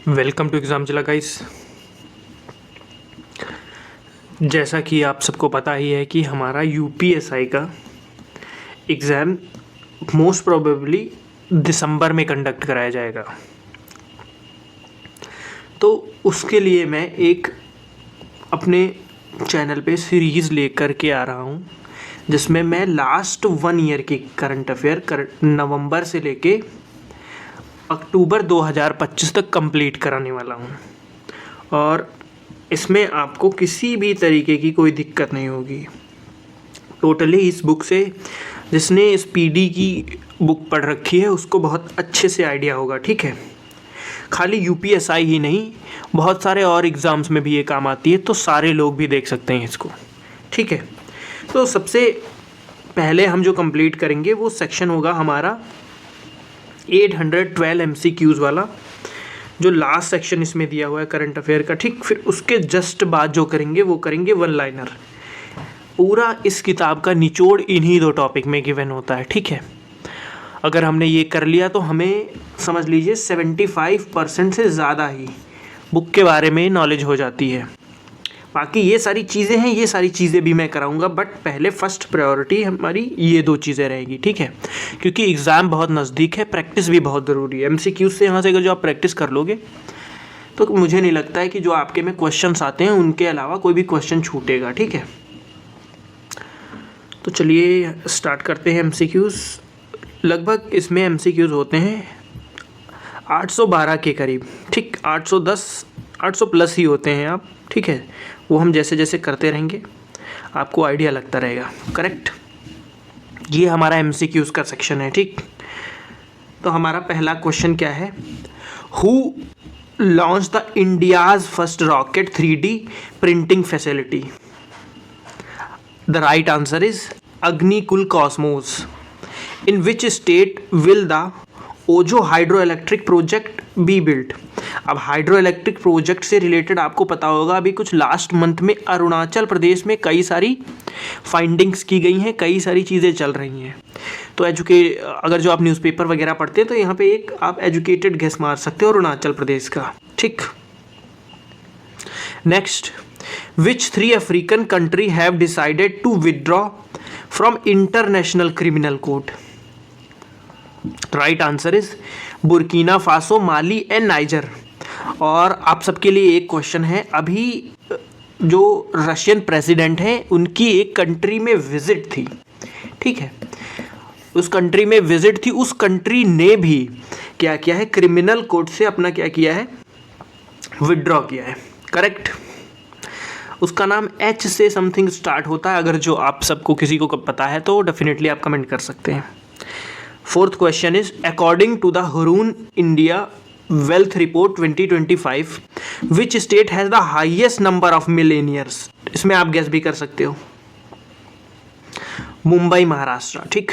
Welcome to एग्ज़ामज़िला guys. जैसा कि आप सबको पता ही है कि हमारा यूपीएसआई का एग्ज़ाम मोस्ट प्रोबेबली दिसंबर में कंडक्ट कराया जाएगा। तो उसके लिए मैं एक अपने चैनल पे सीरीज़ लेकर के आ रहा हूँ, जिसमें मैं लास्ट 1 ईयर की करंट अफेयर नवंबर से लेके अक्टूबर 2025 तक कंप्लीट कराने वाला हूँ। और इसमें आपको किसी भी तरीके की कोई दिक्कत नहीं होगी। टोटली इस बुक से जिसने इस पीडी की बुक पढ़ रखी है उसको बहुत अच्छे से आइडिया होगा, ठीक है। खाली यूपीएसआई ही नहीं, बहुत सारे और एग्ज़ाम्स में भी ये काम आती है, तो सारे लोग भी देख सकते हैं इसको, ठीक है। तो सबसे पहले हम जो कंप्लीट करेंगे वो सेक्शन होगा हमारा 812 MCQs वाला, जो लास्ट सेक्शन इसमें दिया हुआ है करंट अफेयर का, ठीक। फिर उसके जस्ट बाद जो करेंगे वो करेंगे 1 लाइनर। पूरा इस किताब का निचोड़ इन्हीं 2 टॉपिक में गिवन होता है, ठीक है। अगर हमने ये कर लिया तो हमें समझ लीजिए 75% से ज़्यादा ही बुक के बारे में नॉलेज हो जाती है। बाकी ये सारी चीज़ें हैं, ये सारी चीज़ें भी मैं कराऊंगा, बट पहले फर्स्ट प्रायोरिटी हमारी ये 2 चीज़ें रहेगी, ठीक है। क्योंकि एग्ज़ाम बहुत नज़दीक है, प्रैक्टिस भी बहुत ज़रूरी है। MCQ से यहाँ से अगर जो आप प्रैक्टिस कर लोगे तो मुझे नहीं लगता है कि जो आपके में क्वेश्चंस आते हैं उनके अलावा कोई भी क्वेश्चन छूटेगा, ठीक है। तो चलिए स्टार्ट करते हैं। MCQs लगभग इसमें MCQs होते हैं 812 के करीब, ठीक। 810 800 प्लस ही होते हैं आप, ठीक है। वो हम जैसे जैसे करते रहेंगे आपको आइडिया लगता रहेगा, करेक्ट। ये हमारा MCQs का सेक्शन है, ठीक। तो हमारा पहला क्वेश्चन क्या है? Who launch the India's first rocket 3D printing facility? The right answer is Agnikul Cosmos. In which state will the Oju hydro electric project be built? अब हाइड्रो इलेक्ट्रिक प्रोजेक्ट से रिलेटेड आपको पता होगा, अभी कुछ लास्ट मंथ में अरुणाचल प्रदेश में कई सारी फाइंडिंग्स की गई हैं, कई सारी चीज़ें चल रही हैं। तो अगर जो आप न्यूज़पेपर वगैरह पढ़ते हैं तो यहाँ पे एक आप एजुकेटेड गेस मार सकते हो अरुणाचल प्रदेश का, ठीक। Next, which 3 African country have decided to withdraw from International Criminal Court? Right answer is Burkina Faso, Mali and Niger. और आप सबके लिए एक क्वेश्चन है, अभी जो रशियन प्रेसिडेंट हैं उनकी एक कंट्री में विजिट थी, ठीक है। उस कंट्री में विजिट थी, उस कंट्री ने भी क्या किया है, क्रिमिनल कोर्ट से अपना क्या किया है, विदड्रॉ किया है, करेक्ट। उसका नाम H से समथिंग स्टार्ट होता है। अगर जो आप सबको किसी को पता है तो डेफिनेटली आप कमेंट कर सकते हैं। Fourth question is according to the Hurun India wealth report 2025 which state has the highest number of millionaires? इसमें आप गेस भी कर सकते हो। मुंबई, महाराष्ट्र, ठीक।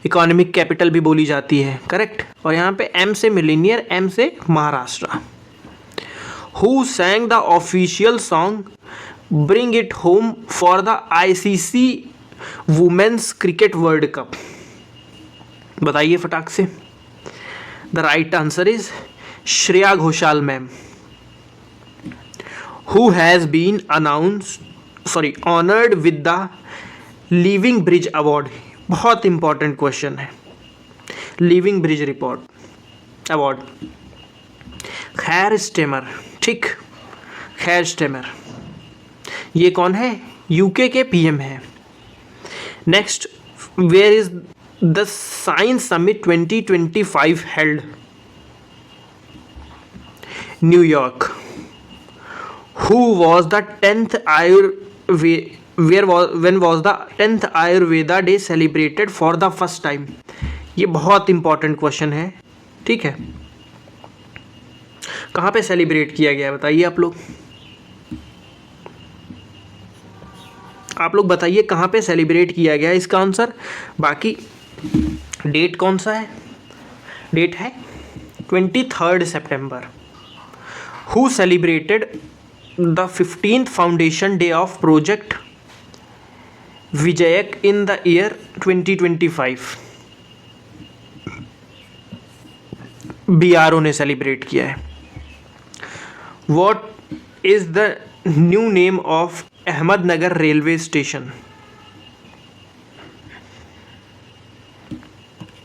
इकोनॉमिक कैपिटल भी बोली जाती है, करेक्ट। और यहाँ पे M से मिलेनियर, M से Maharashtra. Who sang the official song bring it home for the ICC women's cricket World Cup? बताइए फटाक से। The right answer is Shreya Ghoshal ma'am. Who has been honoured with the Living Bridge Award? बहुत important question है। Living Bridge report award, Keir Starmer, ठीक। Keir stammer ये कौन है? UK के PM है। Next, where is the science summit 2025 held? New York. Who was the 10th when was the 10th Ayurveda day celebrated for the first time? ये बहुत important question है, ठीक है। कहाँ पे सेलिब्रेट किया गया बताइए आप लोग बताइए कहाँ पे सेलिब्रेट किया गया इसका आंसर। बाकी डेट कौन सा है? डेट है 23 सितंबर। Who celebrated the 15th foundation day of project Vijayak in the year 2025? BRO ने सेलिब्रेट किया है। What is the new name of Ahmednagar railway station?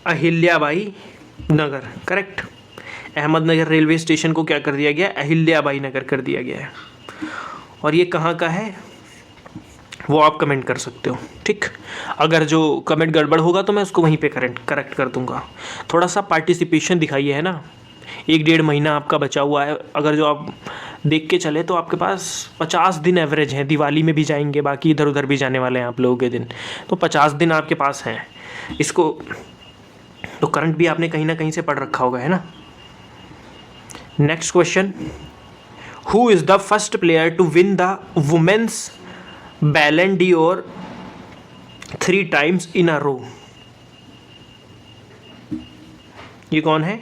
Ahilyabai Nagar, correct. Ahmednagar railway station को क्या कर दिया गया? अहिल्याबाई नगर कर दिया गया है। और ये कहाँ का है वो आप कमेंट कर सकते हो, ठीक। अगर जो कमेंट गड़बड़ होगा तो मैं उसको वहीं पे करेक्ट कर दूंगा। थोड़ा सा पार्टिसिपेशन दिखाइए, है ना। 1-1.5 महीना आपका बचा हुआ है। अगर जो आप देख के चले तो आपके पास 50 दिन एवरेज है। दिवाली में भी जाएंगे, बाकी इधर उधर भी जाने वाले हैं आप लोगों के दिन, तो 50 दिन आपके पास हैं। इसको तो करंट भी आपने कहीं ना कहीं से पढ़ रखा होगा, है ना। Next question, who is the first player to win the women's Ballon d'Or 3 times in a row? ये कौन है?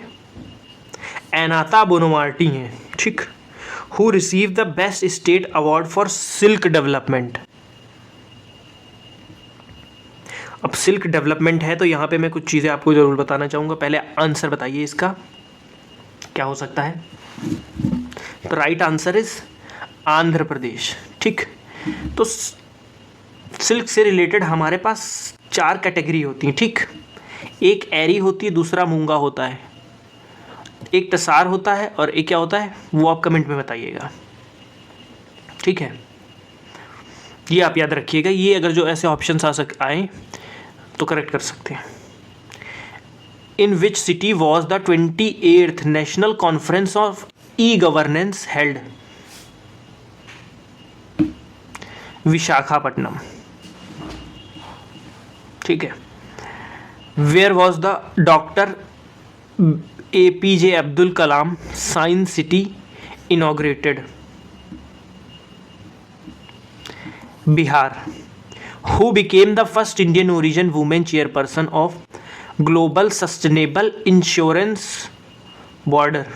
एनाता बोनोमार्टी हैं, ठीक। Who receive the best state award for silk development? अब सिल्क डेवलपमेंट है तो यहाँ पे मैं कुछ चीज़ें आपको ज़रूर बताना चाहूँगा। पहले आंसर बताइए इसका क्या हो सकता है। तो right answer is Andhra Pradesh, ठीक। तो सिल्क से रिलेटेड हमारे पास 4 कैटेगरी होती हैं, ठीक। एक एरी होती है, दूसरा मूंगा होता है, एक टसार होता है, और एक क्या होता है वो आप कमेंट में बताइएगा, ठीक है। ये आप याद रखिएगा। ये अगर जो ऐसे ऑप्शन आए तो करेक्ट कर सकते हैं। In which city was the 28th national conference of e governance held? Visakhapatnam, ठीक है। Where was the doctor APJ Abdul Kalam science city inaugurated? Bihar. Who became the first Indian origin women chairperson of global sustainable insurance border?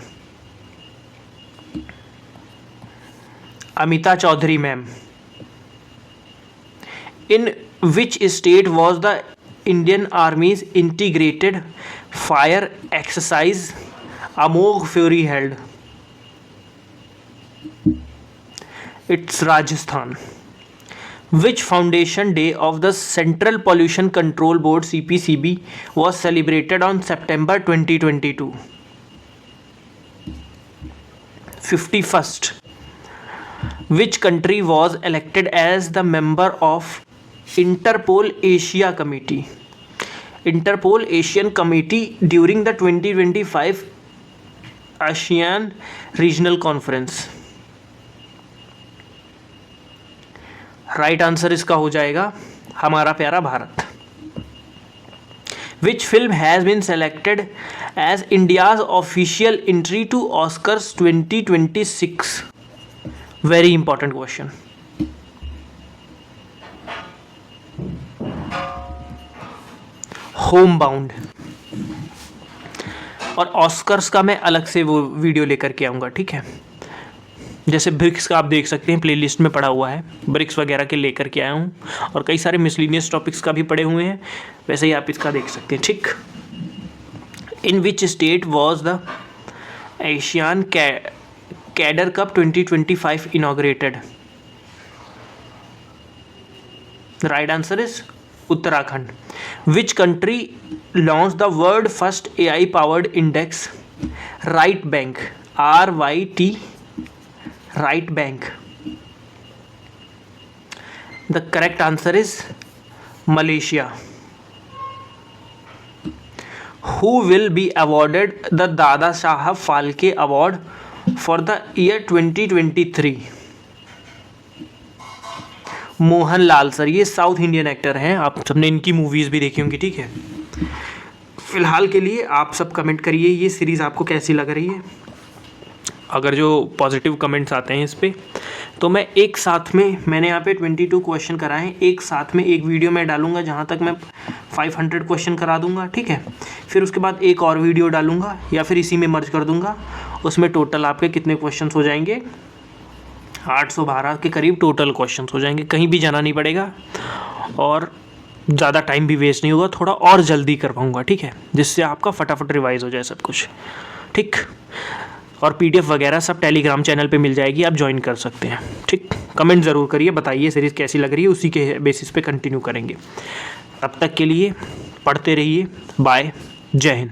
Amita Chaudhary ma'am. In which state was the Indian army's integrated fire exercise Amogh fury held? It's Rajasthan. Which foundation day of the Central Pollution Control Board CPCB was celebrated on September 2022? 51st. Which country was elected as the member of Interpol Asia Committee? Interpol Asian Committee during the 2025 ASEAN Regional Conference? Right answer इसका हो जाएगा हमारा प्यारा Bharat. Which film has been selected as India's official entry to Oscars 2026? Very important question. Homebound. और Oscars का मैं अलग से वो वीडियो लेकर के आऊँगा, ठीक है। जैसे ब्रिक्स का आप देख सकते हैं प्लेलिस्ट में पड़ा हुआ है, ब्रिक्स वगैरह के लेकर के आया हूँ, और कई सारे मिसलिनियस टॉपिक्स का भी पड़े हुए हैं, वैसे ही आप इसका देख सकते हैं, ठीक। In which state was the Asian cadet cup 2025 inaugurated? Right answer is Uttarakhand. Which country launch the world first AI powered index? Right bank, RYT right bank. The correct answer is Malaysia. Who will be awarded the Dada Saheb Phalke Award for the year 2023? Mohan Lal sir. ये south Indian actor हैं, आप सबने इनकी movies भी देखी होंगी, ठीक है। फिलहाल के लिए आप सब कमेंट करिए ये सीरीज़ आपको कैसी लग रही है। अगर जो पॉजिटिव कमेंट्स आते हैं इस पर तो मैं एक साथ में, मैंने यहाँ पे 22 क्वेश्चन कराए हैं, एक साथ में एक वीडियो में डालूंगा जहाँ तक मैं 500 क्वेश्चन करा दूंगा, ठीक है। फिर उसके बाद एक और वीडियो डालूंगा या फिर इसी में मर्ज कर दूंगा। उसमें टोटल आपके कितने क्वेश्चन हो जाएंगे? 812 के करीब टोटल क्वेश्चन हो जाएंगे। कहीं भी जाना नहीं पड़ेगा और ज़्यादा टाइम भी वेस्ट नहीं होगा, थोड़ा और जल्दी कर पाऊँगा, ठीक है, जिससे आपका फटाफट रिवाइज हो जाए सब कुछ, ठीक। और PDF वगैरह सब टेलीग्राम चैनल पे मिल जाएगी, आप ज्वाइन कर सकते हैं। ठीक, कमेंट ज़रूर करिए, बताइए सीरीज़ कैसी लग रही है, उसी के बेसिस पे कंटिन्यू करेंगे। तब तक के लिए पढ़ते रहिए। बाय, जय हिंद।